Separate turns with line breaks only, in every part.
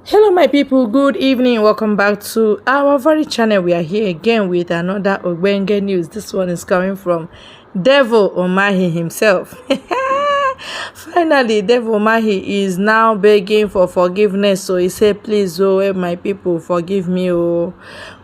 Hello my people, good evening. Welcome back to our very channel. We are here again with another Ogbenge news. This one is coming from Devil Umahi himself. Finally, Devil Umahi is now begging for forgiveness. So he said, please, my people, forgive me,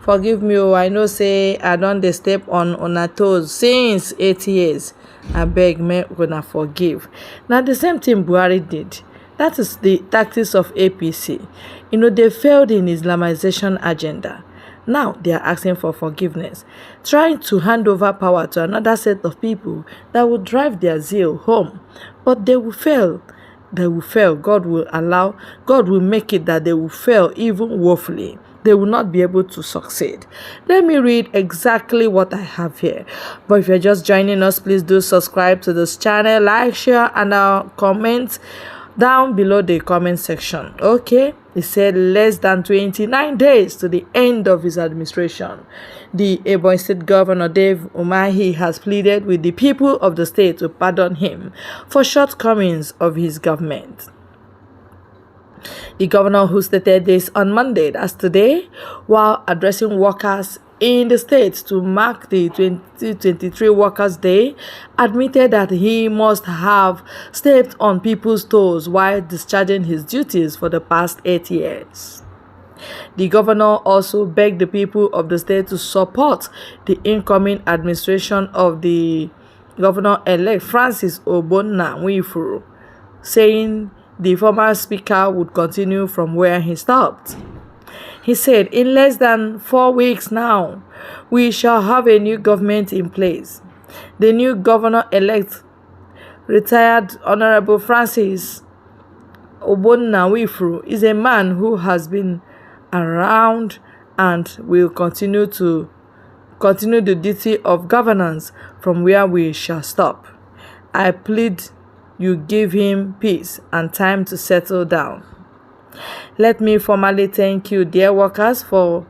forgive me, I know say I don't dey step on una toes since 8 years. I beg me gonna forgive. Now the same thing Buhari did. That is the tactics of APC. They failed in Islamization agenda. Now they are asking for forgiveness, trying to hand over power to another set of people that will drive their zeal home. But they will fail. They will fail. God will make it that they will fail even woefully. They will not be able to succeed. Let me read exactly what I have here. But if you're just joining us, please do subscribe to this channel, like, share, and comment down below the comment section. Okay, he said less than 29 days to the end of his administration, the Ebonyi State Governor Dave Umahi has pleaded with the people of the state to pardon him for shortcomings of his government. The governor, who stated this on Monday, that's today, while addressing workers in the state to mark the 2023 Workers' Day, admitted that he must have stepped on people's toes while discharging his duties for the past 8 years. The governor also begged the people of the state to support the incoming administration of the governor-elect Francis Obonna, saying the former speaker would continue from where he stopped. He said, in less than 4 weeks now, we shall have a new government in place. The new governor-elect, retired Honorable Francis Obonna, is a man who has been around and will continue the duty of governance from where we shall stop. I plead you give him peace and time to settle down. Let me formally thank you, dear workers, for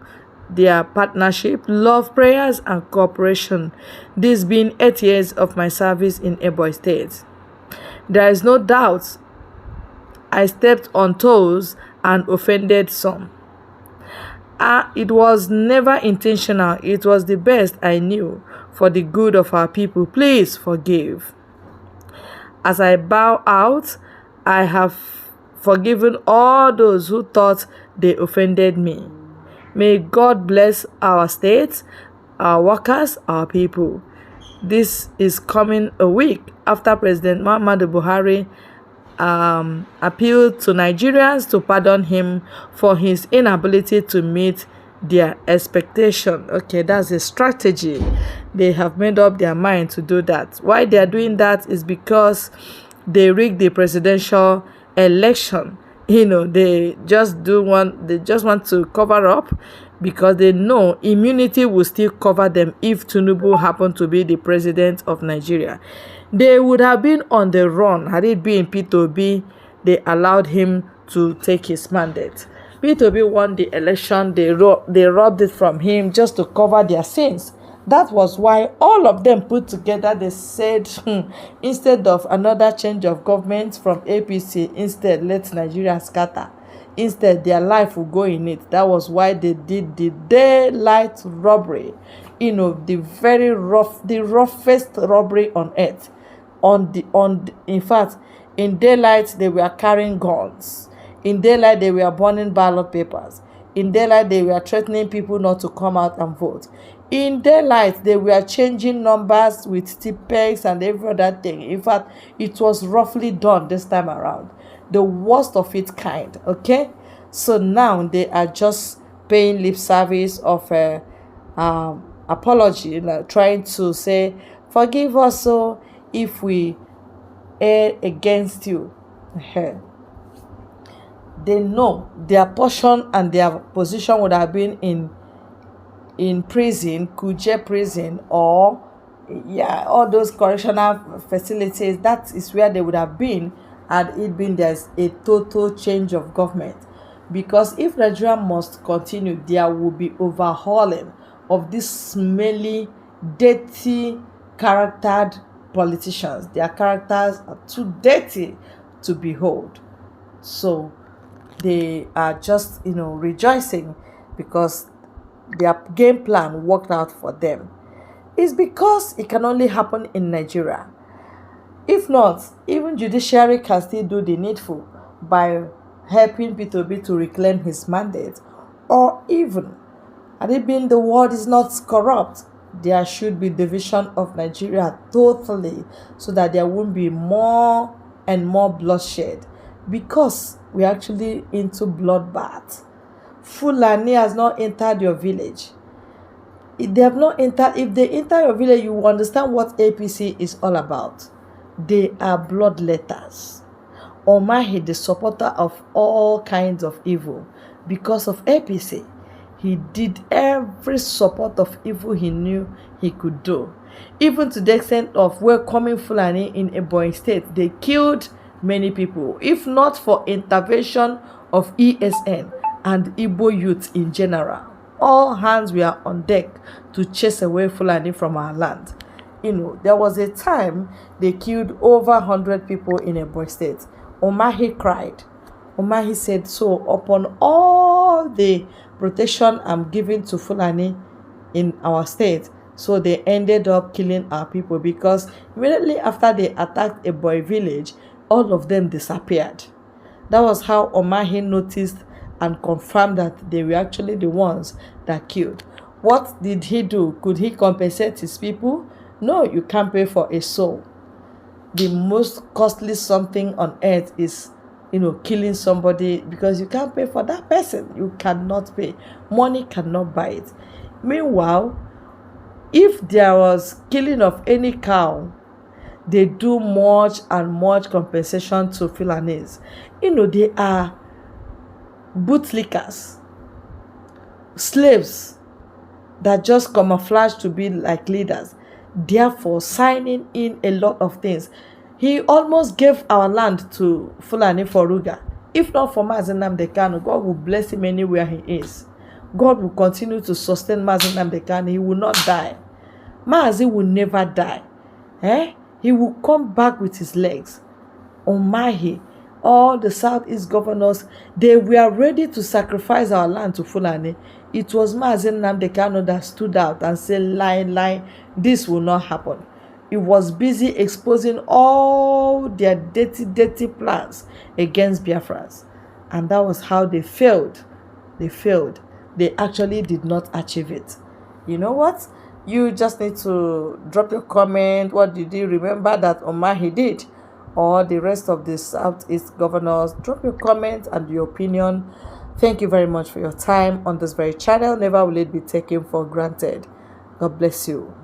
their partnership, love, prayers, and cooperation. This being 8 years of my service in Ebonyi State. There is no doubt I stepped on toes and offended some. It was never intentional. It was the best I knew for the good of our people. Please forgive. As I bow out, I have forgiven all those who thought they offended me. May God bless our state, our workers, our people. This is coming a week after President Muhammadu Buhari appealed to Nigerians to pardon him for his inability to meet their expectation. Okay, that's a strategy. They have made up their mind to do that. Why they are doing that is because they rigged the presidential election. They just want to cover up, because they know immunity will still cover them if Tinubu happened to be the president of Nigeria. They would have been on the run had it been P2B. They allowed him to take his mandate. P2B won the election. They robbed it from him just to cover their sins. That was why all of them put together, they said, instead of another change of government from APC, instead let Nigeria scatter. Instead, their life will go in it. That was why they did the daylight robbery. The roughest robbery on earth. In fact, in daylight, they were carrying guns. In daylight, they were burning ballot papers. In daylight, they were threatening people not to come out and vote. In daylight, they were changing numbers with T-pegs and every other thing. In fact, it was roughly done this time around. The worst of its kind, okay? So now they are just paying lip service of apology, trying to say, forgive us if we err against you. They know their portion and their position would have been in prison, Kuje prison, or all those correctional facilities. That is where they would have been had it been there's a total change of government. Because if Nigeria must continue, there will be overhauling of these smelly, dirty, charactered politicians. Their characters are too dirty to behold. So they are just, rejoicing because their game plan worked out for them. It's because it can only happen in Nigeria. If not, even judiciary can still do the needful by helping P2B to reclaim his mandate. Or even, had it been the world is not corrupt, there should be division of Nigeria totally, so that there won't be more and more bloodshed, because we're actually into bloodbath. Fulani has not entered your village. If they have not entered, if they enter your village, you will understand what APC is all about. They are bloodletters. Umahi, the supporter of all kinds of evil, because of APC, he did every support of evil he knew he could do. Even to the extent of welcoming Fulani in Ebonyi state, they killed many people. If not for intervention of ESN and Igbo youth in general, all hands were on deck to chase away Fulani from our land. There was a time they killed over 100 people in Ebonyi state. Umahi cried. Umahi said, so upon all the protection I'm giving to Fulani in our state, so they ended up killing our people, because immediately after they attacked a boy village, all of them disappeared. That was how Umahi noticed and confirmed that they were actually the ones that killed. What did he do? Could he compensate his people? No, you can't pay for a soul. The most costly something on earth is, killing somebody, because you can't pay for that person. You cannot pay. Money cannot buy it. Meanwhile, if there was killing of any cow, they do much and much compensation to Fulanis. They are bootlickers, slaves that just camouflage to be like leaders, therefore signing in a lot of things. He almost gave our land to Fulani for Ruga. If not for Mazi Nnamdi Kanu, God will bless him anywhere he is. God will continue to sustain Mazi Nnamdi Kanu. He will not die. Mazi will never die. He will come back with his legs. Umahi, all the Southeast governors, they were ready to sacrifice our land to Fulani. It was Mazi Nnamdi Kanu that stood out and said, lie, this will not happen. He was busy exposing all their dirty plans against Biafrans. And that was how they failed. They failed. They actually did not achieve it. You know what? You just need to drop your comment. What did you remember that Umahi did? Or the rest of the Southeast governors? Drop your comment and your opinion. Thank you very much for your time on this very channel. Never will it be taken for granted. God bless you.